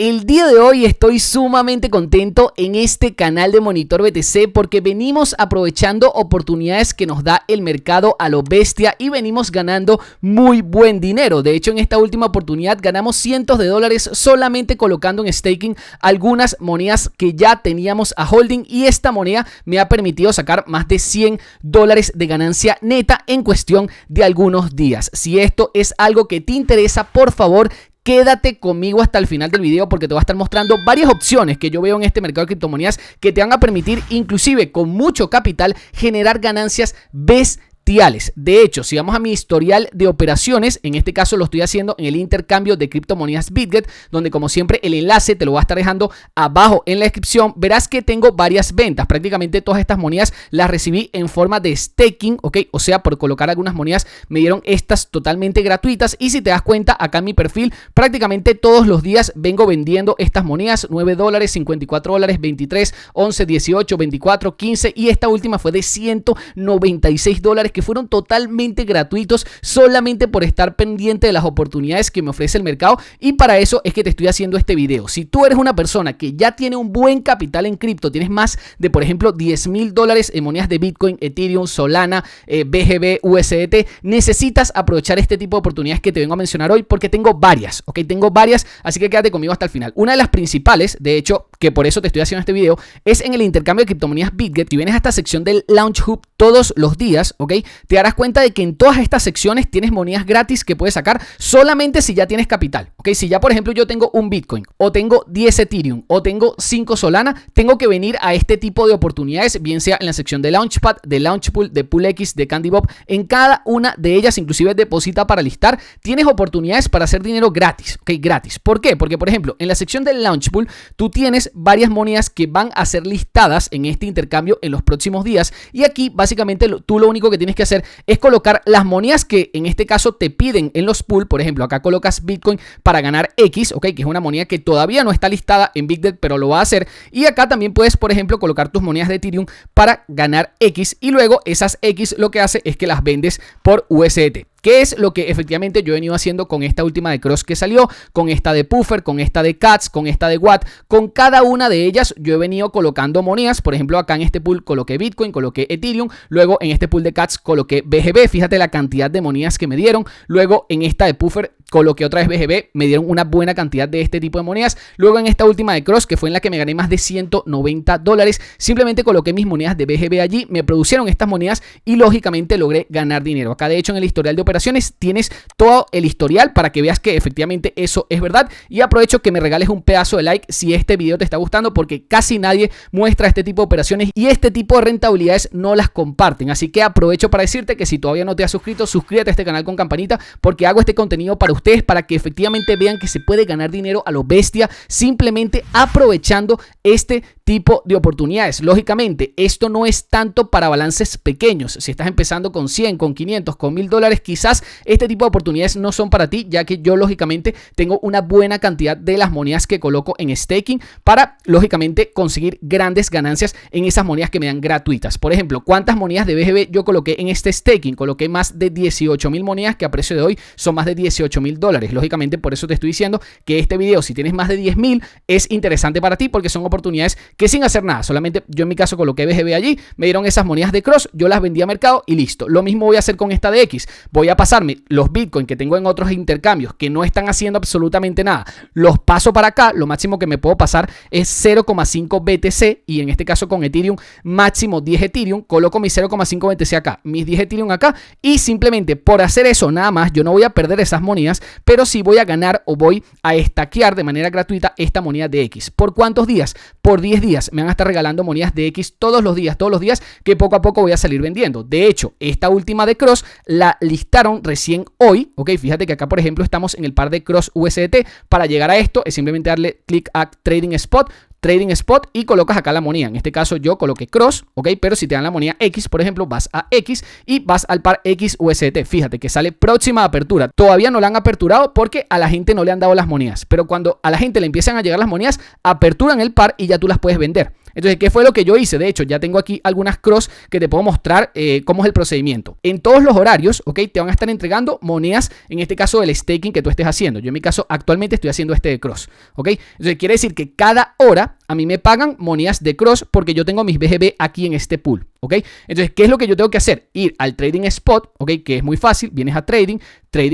El día de hoy estoy sumamente contento en este canal de Monitor BTC porque venimos aprovechando oportunidades que nos da el mercado a lo bestia y venimos ganando muy buen dinero. De hecho, en esta última oportunidad ganamos cientos de dólares solamente colocando en staking algunas monedas que ya teníamos a holding, y esta moneda me ha permitido sacar más de 100 dólares de ganancia neta en cuestión de algunos días. Si esto es algo que te interesa, por favor, quédate conmigo hasta el final del video porque te voy a estar mostrando varias opciones que yo veo en este mercado de criptomonedas que te van a permitir, inclusive con mucho capital, generar ganancias bestiales. De hecho, si vamos a mi historial de operaciones, en este caso lo estoy haciendo en el intercambio de criptomonedas Bitget, donde como siempre el enlace te lo voy a estar dejando abajo en la descripción. Verás que tengo varias ventas. Prácticamente todas estas monedas las recibí en forma de staking, ¿ok? O sea, por colocar algunas monedas me dieron estas totalmente gratuitas. Y si te das cuenta, acá en mi perfil prácticamente todos los días vengo vendiendo estas monedas: 9 dólares, 54 dólares, 23, 11, 18, 24, 15 y esta última fue de 196 dólares, que fueron totalmente gratuitos solamente por estar pendiente de las oportunidades que me ofrece el mercado. Y para eso es que te estoy haciendo este video. Si tú eres una persona que ya tiene un buen capital en cripto, tienes más de, por ejemplo, 10,000 dólares en monedas de Bitcoin, Ethereum, Solana, BGB, USDT, necesitas aprovechar este tipo de oportunidades que te vengo a mencionar hoy porque tengo varias, ¿ok? Tengo varias, así que quédate conmigo hasta el final. Una de las principales, de hecho, que por eso te estoy haciendo este video, es en el intercambio de criptomonedas Bitget. Si vienes a esta sección del Launch Hub todos los días, ¿ok?, te darás cuenta de que en todas estas secciones tienes monedas gratis que puedes sacar solamente si ya tienes capital, ¿ok? Si ya, por ejemplo, yo tengo un Bitcoin o tengo 10 Ethereum o tengo 5 Solana, tengo que venir a este tipo de oportunidades, bien sea en la sección de Launchpad, de Launchpool, de PoolX, de CandyBob. En cada una de ellas, inclusive deposita para listar, tienes oportunidades para hacer dinero gratis, ¿ok? Gratis. ¿Por qué? Porque, por ejemplo, en la sección del Launchpool tú tienes varias monedas que van a ser listadas en este intercambio en los próximos días, y aquí básicamente tú lo único que tienes que hacer es colocar las monedas que en este caso te piden en los pool. Por ejemplo, acá colocas Bitcoin para ganar X, ¿ok?, que es una moneda que todavía no está listada en Bitget, pero lo va a hacer. Y acá también puedes, por ejemplo, colocar tus monedas de Ethereum para ganar X, y luego esas X lo que hace es que las vendes por USDT. ¿Qué es lo que efectivamente yo he venido haciendo con esta última de Cross que salió, con esta de Puffer, con esta de Cats, con esta de Watt? Con cada una de ellas yo he venido colocando monedas. Por ejemplo, acá en este pool coloqué Bitcoin, coloqué Ethereum. Luego en este pool de Cats coloqué BGB. Fíjate la cantidad de monedas que me dieron. Luego en esta de Puffer coloqué otra vez BGB. Me dieron una buena cantidad de este tipo de monedas. Luego en esta última de Cross, que fue en la que me gané más de 190 dólares, simplemente coloqué mis monedas de BGB allí. Me producieron estas monedas y lógicamente logré ganar dinero. Acá de hecho en el historial de operaciones tienes todo el historial para que veas que efectivamente eso es verdad. Y aprovecho que me regales un pedazo de like si este video te está gustando, porque casi nadie muestra este tipo de operaciones y este tipo de rentabilidades no las comparten. Así que aprovecho para decirte que si todavía no te has suscrito, suscríbete a este canal con campanita, porque hago este contenido para ustedes, para que efectivamente vean que se puede ganar dinero a lo bestia simplemente aprovechando este tipo de oportunidades. Lógicamente, esto no es tanto para balances pequeños. Si estás empezando con 100, con 500, con 1000 dólares, quizás este tipo de oportunidades no son para ti, ya que yo lógicamente tengo una buena cantidad de las monedas que coloco en staking para lógicamente conseguir grandes ganancias en esas monedas que me dan gratuitas. Por ejemplo, ¿cuántas monedas de BGB yo coloqué en este staking? Coloqué más de 18,000 monedas, que a precio de hoy son más de 18,000 dólares. Lógicamente, por eso te estoy diciendo que este video, si tienes más de 10,000, es interesante para ti, porque son oportunidades que sin hacer nada, solamente yo en mi caso coloqué BGB allí, me dieron esas monedas de Cross, yo las vendí a mercado y listo. Lo mismo voy a hacer con esta de X. Voy a pasarme los Bitcoin que tengo en otros intercambios que no están haciendo absolutamente nada, los paso para acá. Lo máximo que me puedo pasar es 0,5 BTC, y en este caso con Ethereum máximo 10 Ethereum. Coloco mis 0,5 BTC acá, mis 10 Ethereum acá, y simplemente por hacer eso nada más yo no voy a perder esas monedas, pero sí voy a ganar o voy a estaquear de manera gratuita esta moneda de X. ¿Por cuántos días? Por 10 días me van a estar regalando monedas de X todos los días, que poco a poco voy a salir vendiendo. De hecho, esta última de Cross la listaron recién hoy, ok. Fíjate que acá, por ejemplo, estamos en el par de Cross USDT. Para llegar a esto es simplemente darle clic a Trading Spot y colocas acá la moneda. En este caso yo coloqué Cross, ok, pero si te dan la moneda X, por ejemplo, vas a X y vas al par X USDT. Fíjate que sale próxima apertura. Todavía no la han aperturado porque a la gente no le han dado las monedas, pero cuando a la gente le empiezan a llegar las monedas, aperturan el par y ya tú las puedes vender. Entonces, ¿qué fue lo que yo hice? De hecho, ya tengo aquí algunas cross que te puedo mostrar cómo es el procedimiento. En todos los horarios, ¿ok? Te van a estar entregando monedas, en este caso del staking que tú estés haciendo. Yo en mi caso actualmente estoy haciendo este de cross, ¿ok? Entonces, quiere decir que cada hora a mí me pagan monedas de cross porque yo tengo mis BGB aquí en este pool, ¿ok? Entonces, ¿qué es lo que yo tengo que hacer? Ir al Trading Spot, ¿ok? Que es muy fácil. Vienes a Trading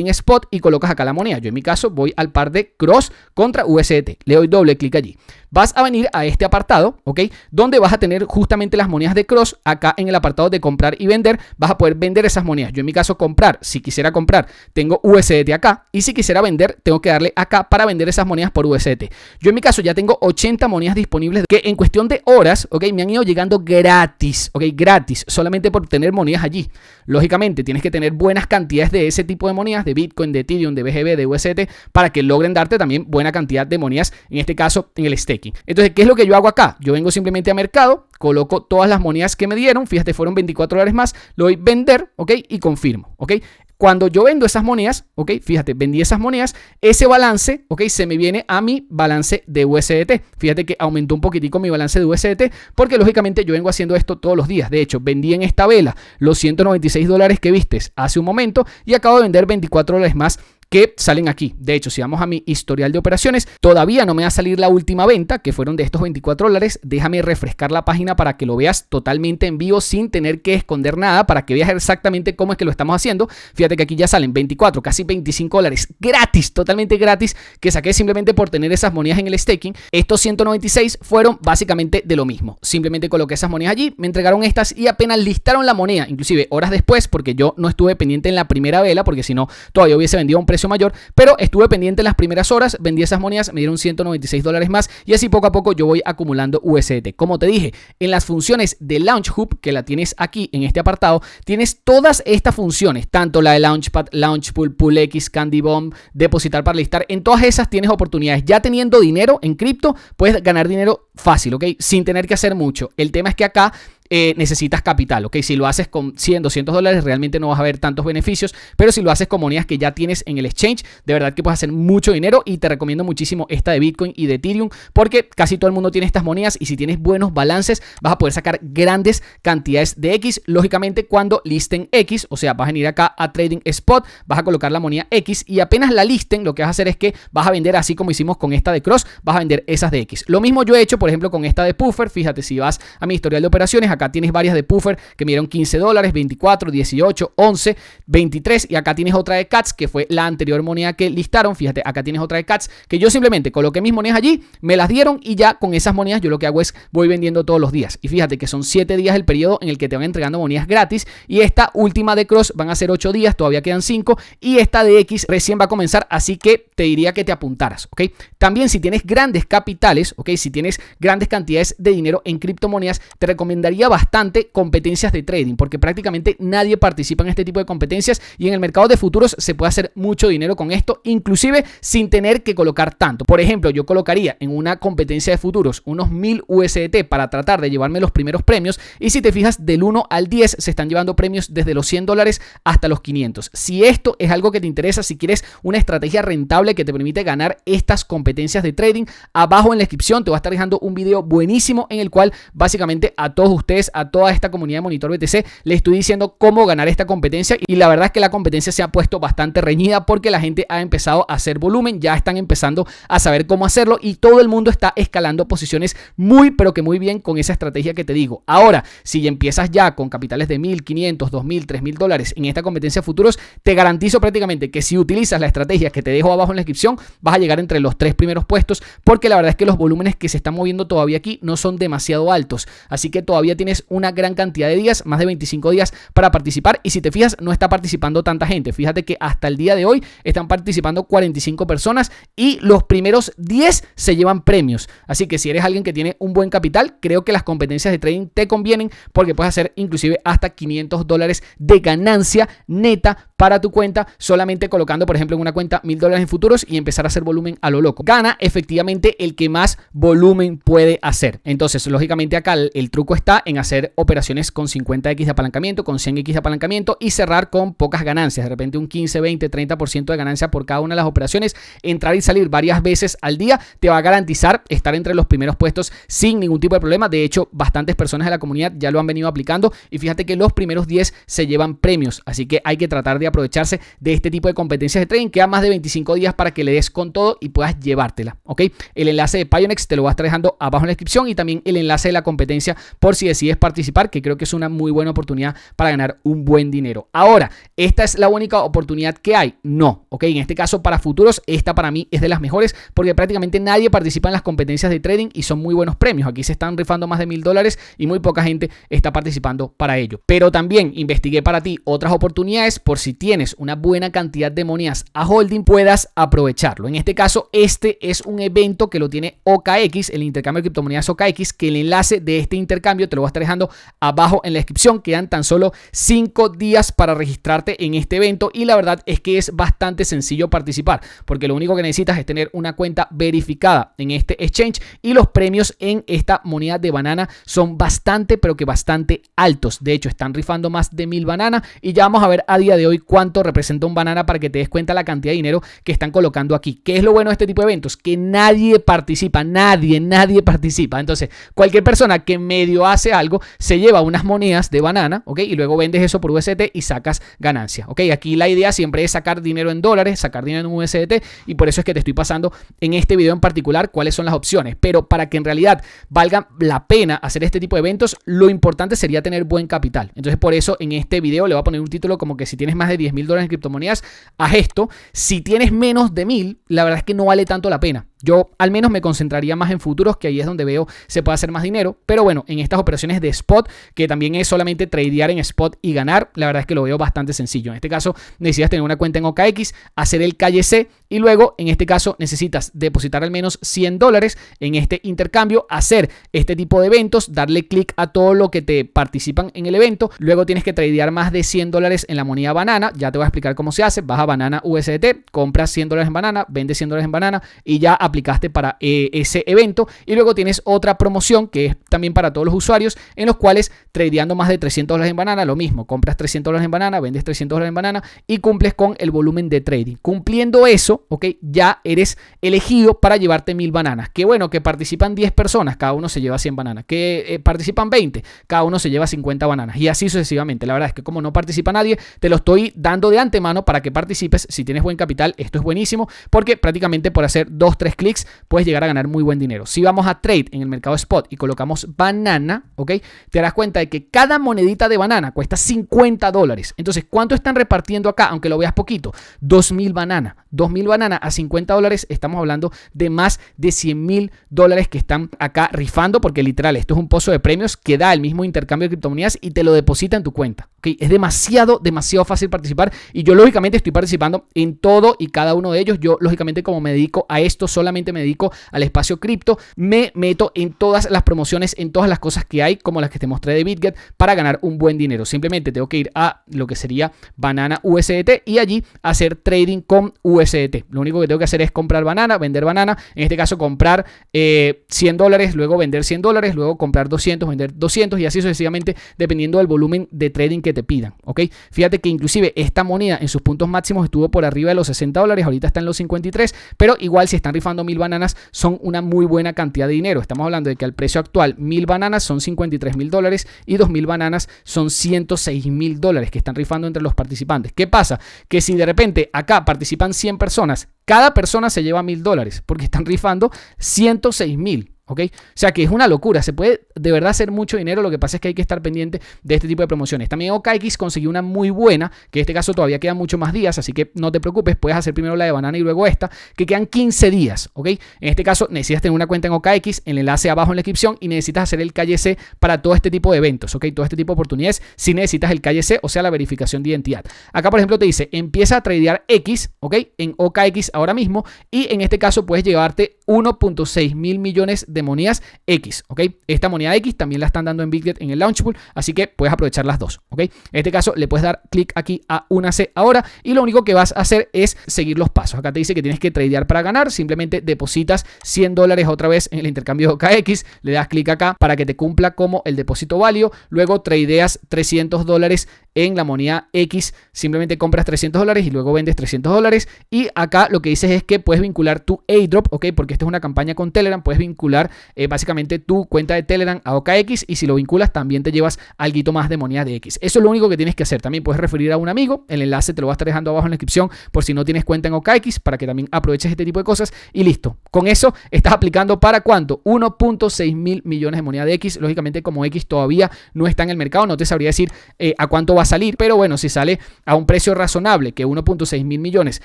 Spot y colocas acá la moneda. Yo en mi caso voy al par de cross contra USDT. Le doy doble clic allí. Vas a venir a este apartado, ¿ok? Donde vas a tener justamente las monedas de cross. Acá en el apartado de comprar y vender, vas a poder vender esas monedas. Yo en mi caso comprar, si quisiera comprar, tengo USDT acá. Y si quisiera vender, tengo que darle acá para vender esas monedas por USDT. Yo en mi caso ya tengo 80 monedas disponibles que en cuestión de horas, ¿ok? Me han ido llegando gratis, ¿ok? Gratis, solamente por tener monedas allí. Lógicamente, tienes que tener buenas cantidades de ese tipo de monedas, de Bitcoin, de Ethereum, de BGB, de USDT, para que logren darte también buena cantidad de monedas, en este caso en el staking. Entonces, ¿qué es lo que yo hago acá? Yo vengo simplemente a mercado, coloco todas las monedas que me dieron, fíjate, fueron $24 más, lo doy vender, ¿ok? Y confirmo, ¿ok? Cuando yo vendo esas monedas, ¿ok? Fíjate, vendí esas monedas, ese balance, ¿ok? Se me viene a mi balance de USDT. Fíjate que aumentó un poquitico mi balance de USDT porque lógicamente yo vengo haciendo esto todos los días. De hecho, vendí en esta vela los $196 que vistes hace un momento y acabo de vender $24 más que salen aquí. De hecho, si vamos a mi historial de operaciones, todavía no me va a salir la última venta, que fueron de estos $24. Déjame refrescar la página para que lo veas totalmente en vivo sin tener que esconder nada, para que veas exactamente cómo es que lo estamos haciendo. Fíjate que aquí ya salen 24, casi $25 gratis, totalmente gratis, que saqué simplemente por tener esas monedas en el staking. Estos 196 fueron básicamente de lo mismo. Simplemente coloqué esas monedas allí, me entregaron estas y apenas listaron la moneda, inclusive horas después, porque yo no estuve pendiente en la primera vela, porque si no, todavía hubiese vendido a un precio mayor, pero estuve pendiente en las primeras horas, vendí esas monedas, me dieron $196 más y así poco a poco yo voy acumulando USDT. Como te dije, en las funciones de Launch Hub, que la tienes aquí en este apartado, tienes todas estas funciones, tanto la de Launchpad, Launchpool, PoolX, Candy Bomb, depositar para listar, en todas esas tienes oportunidades. Ya teniendo dinero en cripto, puedes ganar dinero fácil, ¿ok? Sin tener que hacer mucho. El tema es que acá necesitas capital, ¿ok? Si lo haces con $100, $200 realmente no vas a ver tantos beneficios, pero si lo haces con monedas que ya tienes en el exchange, de verdad que puedes hacer mucho dinero y te recomiendo muchísimo esta de Bitcoin y de Ethereum porque casi todo el mundo tiene estas monedas y si tienes buenos balances vas a poder sacar grandes cantidades de X, lógicamente cuando listen X, o sea, vas a venir acá a Trading Spot, vas a colocar la moneda X y apenas la listen, lo que vas a hacer es que vas a vender así como hicimos con esta de Cross, vas a vender esas de X. Lo mismo yo he hecho, por ejemplo, con esta de Puffer, fíjate, si vas a mi historial de operaciones, acá tienes varias de Puffer que me dieron $15, 24, 18, 11, 23 y acá tienes otra de CATS que fue la anterior moneda que listaron. Fíjate, acá tienes otra de CATS que yo simplemente coloqué mis monedas allí, me las dieron y ya con esas monedas yo lo que hago es voy vendiendo todos los días. Y fíjate que son 7 días el periodo en el que te van entregando monedas gratis y esta última de Cross van a ser 8 días, todavía quedan 5 y esta de X recién va a comenzar, así que te diría que te apuntaras, ¿ok? También si tienes grandes capitales, ¿ok? Si tienes grandes cantidades de dinero en criptomonedas, te recomendaría bastante competencias de trading porque prácticamente nadie participa en este tipo de competencias y en el mercado de futuros se puede hacer mucho dinero con esto, inclusive sin tener que colocar tanto. Por ejemplo, yo colocaría en una competencia de futuros unos 1000 USDT para tratar de llevarme los primeros premios y si te fijas del 1 al 10 se están llevando premios desde los $100 hasta los 500. Si esto es algo que te interesa, si quieres una estrategia rentable que te permite ganar estas competencias de trading, abajo en la descripción te voy a estar dejando un video buenísimo en el cual básicamente a todos ustedes, a toda esta comunidad de Monitor BTC, les estoy diciendo cómo ganar esta competencia y la verdad es que la competencia se ha puesto bastante reñida porque la gente ha empezado a hacer volumen, ya están empezando a saber cómo hacerlo y todo el mundo está escalando posiciones muy pero que muy bien con esa estrategia que te digo. Ahora, si empiezas ya con capitales de $1,500, $2,000, $3,000 en esta competencia de futuros, te garantizo prácticamente que si utilizas la estrategia que te dejo abajo en la descripción, vas a llegar entre los 3 primeros puestos porque la verdad es que los volúmenes que se están moviendo todavía aquí no son demasiado altos, así que todavía tienes una gran cantidad de días, más de 25 días para participar y si te fijas no está participando tanta gente. Fíjate que hasta el día de hoy están participando 45 personas y los primeros 10 se llevan premios, así que si eres alguien que tiene un buen capital, creo que las competencias de trading te convienen porque puedes hacer inclusive hasta $500 de ganancia neta para tu cuenta solamente colocando, por ejemplo, en una cuenta $1,000 en futuros y empezar a hacer volumen a lo loco. Gana efectivamente el que más volumen puede hacer. Entonces, lógicamente acá el truco está en en hacer operaciones con 50x de apalancamiento, con 100x de apalancamiento y cerrar con pocas ganancias, de repente un 15, 20, 30% de ganancia por cada una de las operaciones. Entrar y salir varias veces al día te va a garantizar estar entre los primeros puestos sin ningún tipo de problema. De hecho, bastantes personas de la comunidad ya lo han venido aplicando y fíjate que los primeros 10 se llevan premios, así que hay que tratar de aprovecharse de este tipo de competencias de trading. Quedan más de 25 días para que le des con todo y puedas llevártela, ¿ok? El enlace de Pionex te lo voy a estar dejando abajo en la descripción y también el enlace de la competencia por si decides participar, que creo que es una muy buena oportunidad para ganar un buen dinero. Ahora, ¿esta es la única oportunidad que hay? No, ¿ok? En este caso, para futuros, esta para mí es de las mejores porque prácticamente nadie participa en las competencias de trading y son muy buenos premios. Aquí se están rifando más de $1000 y muy poca gente está participando para ello. Pero también investigué para ti otras oportunidades por si tienes una buena cantidad de monedas a holding, puedas aprovecharlo. En este caso, este es un evento que lo tiene OKX, el intercambio de criptomonedas OKX, que el enlace de este intercambio te lo voy a estar dejando abajo en la descripción. Quedan tan solo 5 días para registrarte en este evento y la verdad es que es bastante sencillo participar porque lo único que necesitas es tener una cuenta verificada en este exchange y los premios en esta moneda de banana son bastante, pero que bastante altos. De hecho, están rifando más de 1000 bananas y ya vamos a ver a día de hoy cuánto representa un banana para que te des cuenta la cantidad de dinero que están colocando aquí. ¿Qué es lo bueno de este tipo de eventos? Que nadie participa, nadie participa. Entonces, cualquier persona que medio hace algo se lleva unas monedas de banana, ¿ok? Y luego vendes eso por USDT y sacas ganancia, ¿ok? Aquí la idea siempre es sacar dinero en dólares, sacar dinero en USDT y por eso es que te estoy pasando en este video en particular cuáles son las opciones. Pero para que en realidad valga la pena hacer este tipo de eventos, lo importante sería tener buen capital. Entonces, por eso en este video le voy a poner un título como que si tienes más de $10,000 en criptomonedas, haz esto. Si tienes menos de 1000, la verdad es que no vale tanto la pena. Yo al menos me concentraría más en futuros, que ahí es donde veo se puede hacer más dinero. Pero bueno, en estas operaciones de spot, que también es solamente tradear en spot y ganar, la verdad es que lo veo bastante sencillo. En este caso necesitas tener una cuenta en OKX, hacer el KYC y luego en este caso necesitas depositar al menos $100 en este intercambio, hacer este tipo de eventos, darle clic a todo lo que te participan en el evento. Luego tienes que tradear más de $100 en la moneda banana. Ya te voy a explicar cómo se hace. Vas a Banana USDT, compras $100 en banana, vendes $100 en banana y ya aplicaste para ese evento. Y luego tienes otra promoción que es también para todos los usuarios, en los cuales tradeando más de $300 en banana, lo mismo, compras $300 en banana, vendes $300 en banana y cumples con el volumen de trading. Cumpliendo eso, ok, ya eres elegido para llevarte 1000 bananas. Que bueno, que participan 10 personas, cada uno se lleva 100 bananas. Que participan 20, cada uno se lleva 50 bananas y así sucesivamente. La verdad es que como no participa nadie, te lo estoy dando de antemano para que participes. Si tienes buen capital, esto es buenísimo porque prácticamente por hacer 2-3 clics puedes llegar a ganar muy buen dinero. Si vamos a trade en el mercado spot y colocamos banana, ok, te darás cuenta de que cada monedita de banana cuesta $50. Entonces, ¿cuánto están repartiendo acá? Aunque lo veas poquito, 2000 bananas. 2000 bananas a $50, estamos hablando de más de $100,000 que están acá rifando, porque literal, esto es un pozo de premios que da el mismo intercambio de criptomonedas y te lo deposita en tu cuenta. ¿Okay? Es demasiado fácil participar y yo lógicamente estoy participando en todo y cada uno de ellos. Yo lógicamente como me dedico a esto, solamente me dedico al espacio cripto, me meto en todas las promociones, en todas las cosas que hay, como las que te mostré de BitGet, para ganar un buen dinero. Simplemente tengo que ir a lo que sería Banana USDT y allí hacer trading con USDT. Lo único que tengo que hacer es comprar banana, vender banana, en este caso comprar $100, luego vender $100, luego comprar 200, vender 200 y así sucesivamente dependiendo del volumen de trading que te pidan, ¿ok? Fíjate que inclusive esta moneda en sus puntos máximos estuvo por arriba de los $60, ahorita está en los 53, pero igual si están rifando 1000 bananas son una muy buena cantidad de dinero. Estamos hablando de que al precio actual 1000 bananas son $53,000 y 2000 bananas son $106,000 que están rifando entre los participantes. ¿Qué pasa? Que si de repente acá participan 100 personas, cada persona se lleva $1,000 porque están rifando 106,000. ¿Ok? O sea que es una locura, se puede de verdad hacer mucho dinero, lo que pasa es que hay que estar pendiente de este tipo de promociones. También OKX consiguió una muy buena, que en este caso todavía quedan muchos más días, así que no te preocupes, puedes hacer primero la de banana y luego esta, que quedan 15 días, ¿ok? En este caso necesitas tener una cuenta en OKX, el enlace abajo en la descripción y necesitas hacer el KYC para todo este tipo de eventos, ¿ok? Todo este tipo de oportunidades, si necesitas el KYC, o sea, la verificación de identidad. Acá, por ejemplo, te dice, empieza a tradear X, ¿ok? En OKX ahora mismo y en este caso puedes llevarte $1.6 mil millones de monedas X, ¿ok? Esta moneda X también la están dando en Bitget en el Launch Pool, así que puedes aprovechar las dos, ¿ok? En este caso le puedes dar clic aquí a Únase ahora y lo único que vas a hacer es seguir los pasos. Acá te dice que tienes que tradear para ganar, simplemente depositas $100 otra vez en el intercambio OKX, le das clic acá para que te cumpla como el depósito válido, luego tradeas $300 en la moneda X, simplemente compras $300 y luego vendes $300 y acá lo que dices es que puedes vincular tu airdrop, ¿ok? Porque esta es una campaña con Telegram, puedes vincular básicamente tu cuenta de Telegram a OKX y si lo vinculas también te llevas algo más de moneda de X. Eso es lo único que tienes que hacer. También puedes referir a un amigo, el enlace te lo voy a estar dejando abajo en la descripción por si no tienes cuenta en OKX para que también aproveches este tipo de cosas y listo. Con eso estás aplicando para ¿cuánto? 1.6 mil millones de moneda de X. Lógicamente como X todavía no está en el mercado, no te sabría decir a cuánto va a salir, pero bueno, si sale a un precio razonable que 1.6 mil millones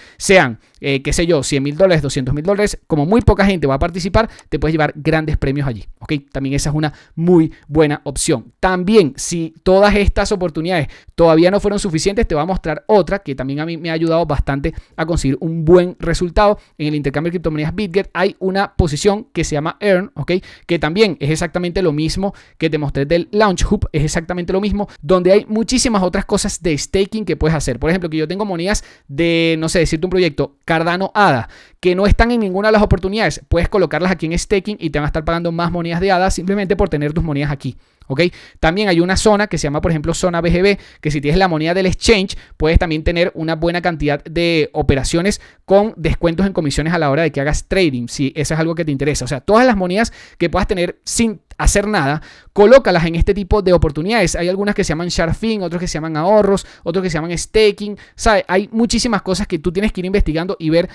sean, qué sé yo, $100,000, $200,000, como muy poca gente va a participar, te puedes llevar grandes premios allí, ¿ok? También esa es una muy buena opción. También, si todas estas oportunidades todavía no fueron suficientes, te voy a mostrar otra que también a mí me ha ayudado bastante a conseguir un buen resultado. En el intercambio de criptomonedas Bitget hay una posición que se llama Earn, ¿ok? Que también es exactamente lo mismo que te mostré del Launch Hub, es exactamente lo mismo, donde hay muchísimas otras cosas de staking que puedes hacer. Por ejemplo, que yo tengo monedas de, no sé, decirte un proyecto, Cardano ADA, que no están en ninguna de las oportunidades, puedes colocarlas aquí en staking y te van a estar pagando más monedas de ADA simplemente por tener tus monedas aquí. ¿Ok? También hay una zona que se llama, por ejemplo, zona BGB, que si tienes la moneda del exchange, puedes también tener una buena cantidad de operaciones con descuentos en comisiones a la hora de que hagas trading, si eso es algo que te interesa. O sea, todas las monedas que puedas tener sin hacer nada, colócalas en este tipo de oportunidades. Hay algunas que se llaman Sharfin, otros que se llaman ahorros, otros que se llaman staking. ¿Sabe? Hay muchísimas cosas que tú tienes que ir investigando y ver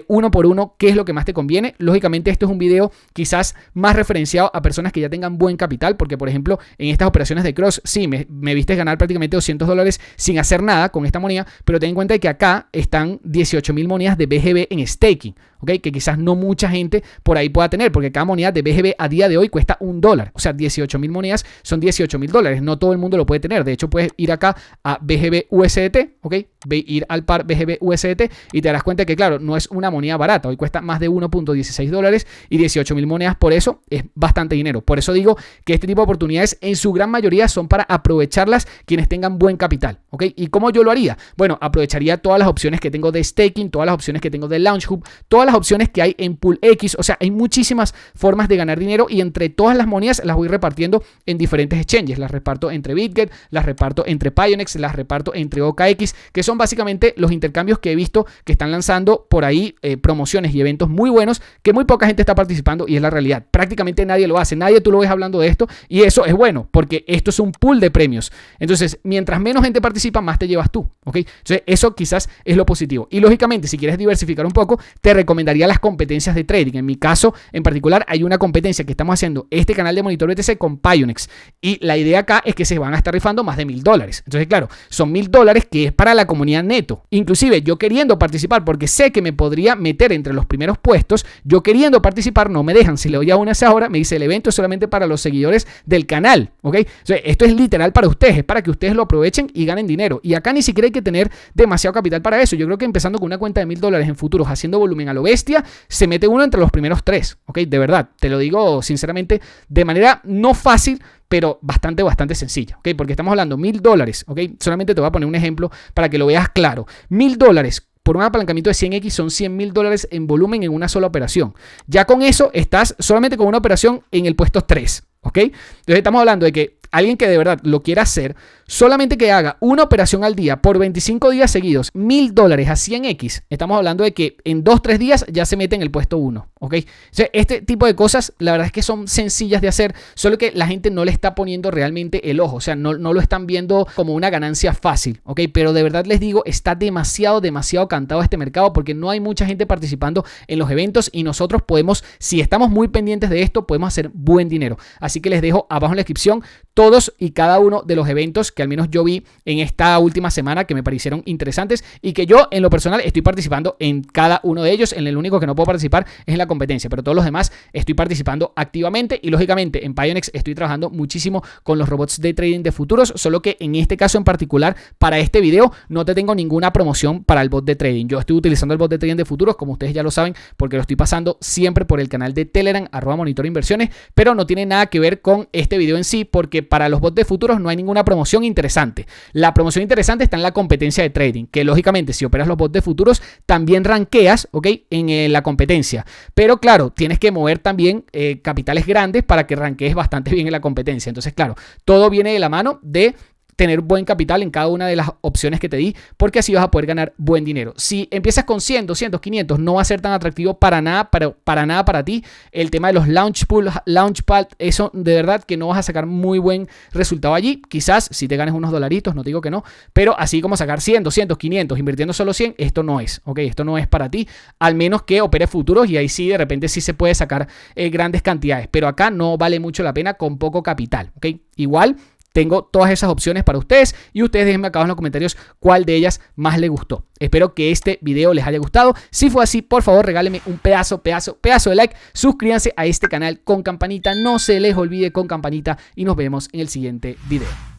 uno por uno qué es lo que más te conviene. Lógicamente, esto es un video quizás más referenciado a personas que ya tengan buen capital, porque por ejemplo, en estas operaciones de cross, sí, me viste ganar prácticamente $200 sin hacer nada con esta moneda, pero ten en cuenta que acá están 18,000 monedas de BGB en staking, ¿ok? Que quizás no mucha gente por ahí pueda tener, porque cada moneda de BGB a día de hoy cuesta $1. O sea, 18,000 monedas son $18,000. No todo el mundo lo puede tener. De hecho, puedes ir acá a BGB USDT, ¿ok? Ir al par BGB USDT y te darás cuenta que, claro, no es una moneda barata. Hoy cuesta más de $1.16 y 18,000 monedas por eso es bastante dinero. Por eso digo que este tipo de oportunidades en su gran mayoría son para aprovecharlas quienes tengan buen capital, ¿ok? ¿Y cómo yo lo haría? Bueno, aprovecharía todas las opciones que tengo de staking, todas las opciones que tengo de Launch Hub, todas las opciones que hay en Pool X. O sea, hay muchísimas formas de ganar dinero y entre todas las monedas las voy repartiendo en diferentes exchanges. Las reparto entre Bitget, las reparto entre Pionex, las reparto entre OKX, que son básicamente los intercambios que he visto que están lanzando por ahí promociones y eventos muy buenos que muy poca gente está participando y es la realidad. Prácticamente nadie lo hace, nadie tú lo ves hablando de esto y eso es bueno porque esto es un pool de premios. Entonces, mientras menos gente participa, más te llevas tú, ¿ok? Entonces, eso quizás es lo positivo. Y lógicamente, si quieres diversificar un poco, te recomendaría las competencias de trading. En mi caso, en particular, hay una competencia que estamos haciendo este canal de Monitor BTC con Pionex y la idea acá es que se van a estar rifando más de $1,000. Entonces, claro, son $1,000 que es para la comunidad neto. Inclusive, yo queriendo participar porque sé que me podría meter entre los primeros puestos, yo queriendo participar no me dejan. Si le doy a una ahora, me dice el evento es solamente para los seguidores del canal, ¿ok? Entonces, esto es literal para ustedes, es para que ustedes lo aprovechen y ganen dinero. Y acá ni siquiera hay que tener demasiado capital para eso. Yo creo que empezando con una cuenta de $1,000 en futuros, haciendo volumen a lo bestia, se mete uno entre los primeros 3, ¿ok? De verdad, te lo digo sinceramente, de manera no fácil, pero bastante sencilla, ¿ok? Porque estamos hablando $1,000, ¿ok? Solamente te voy a poner un ejemplo para que lo veas claro. $1,000 por un apalancamiento de 100x son $100,000 en volumen en una sola operación. Ya con eso estás solamente con una operación en el puesto 3, ¿ok? Entonces estamos hablando de que alguien que de verdad lo quiera hacer, solamente que haga una operación al día por 25 días seguidos, $1,000 a 100x, estamos hablando de que en 2-3 días ya se mete en el puesto 1, ¿ok? O sea, este tipo de cosas, la verdad es que son sencillas de hacer, solo que la gente no le está poniendo realmente el ojo, o sea, no lo están viendo como una ganancia fácil, ¿ok? Pero de verdad les digo, está demasiado cantado este mercado porque no hay mucha gente participando en los eventos y nosotros podemos, si estamos muy pendientes de esto, podemos hacer buen dinero. Así que les dejo abajo en la descripción todos y cada uno de los eventos que al menos yo vi en esta última semana que me parecieron interesantes y que yo en lo personal estoy participando en cada uno de ellos. En el único que no puedo participar es en la competencia, pero todos los demás estoy participando activamente y lógicamente en Pionex estoy trabajando muchísimo con los robots de trading de futuros, solo que en este caso en particular para este video no te tengo ninguna promoción para el bot de trading. Yo estoy utilizando el bot de trading de futuros, como ustedes ya lo saben, porque lo estoy pasando siempre por el canal de Telegram @monitorinversiones, pero no tiene nada que ver con este video en sí, porque para los bots de futuros no hay ninguna promoción interesante. La promoción interesante está en la competencia de trading, que lógicamente si operas los bots de futuros también rankeas, ¿ok? En la competencia, pero claro, tienes que mover también capitales grandes para que rankees bastante bien en la competencia. Entonces claro, todo viene de la mano de tener buen capital en cada una de las opciones que te di, porque así vas a poder ganar buen dinero. Si empiezas con 100, 200, 500, no va a ser tan atractivo para nada, para ti. El tema de los Launchpad, eso de verdad que no vas a sacar muy buen resultado allí. Quizás si te ganes unos dolaritos, no te digo que no, pero así como sacar 100, 200, 500, invirtiendo solo 100, esto no es, ¿ok? Esto no es para ti, al menos que operes futuros y ahí sí, de repente sí se puede sacar grandes cantidades, pero acá no vale mucho la pena con poco capital, ¿ok? Igual tengo todas esas opciones para ustedes y ustedes déjenme acá en los comentarios cuál de ellas más les gustó. Espero que este video les haya gustado. Si fue así, por favor regálenme un pedazo de like. Suscríbanse a este canal con campanita. No se les olvide con campanita y nos vemos en el siguiente video.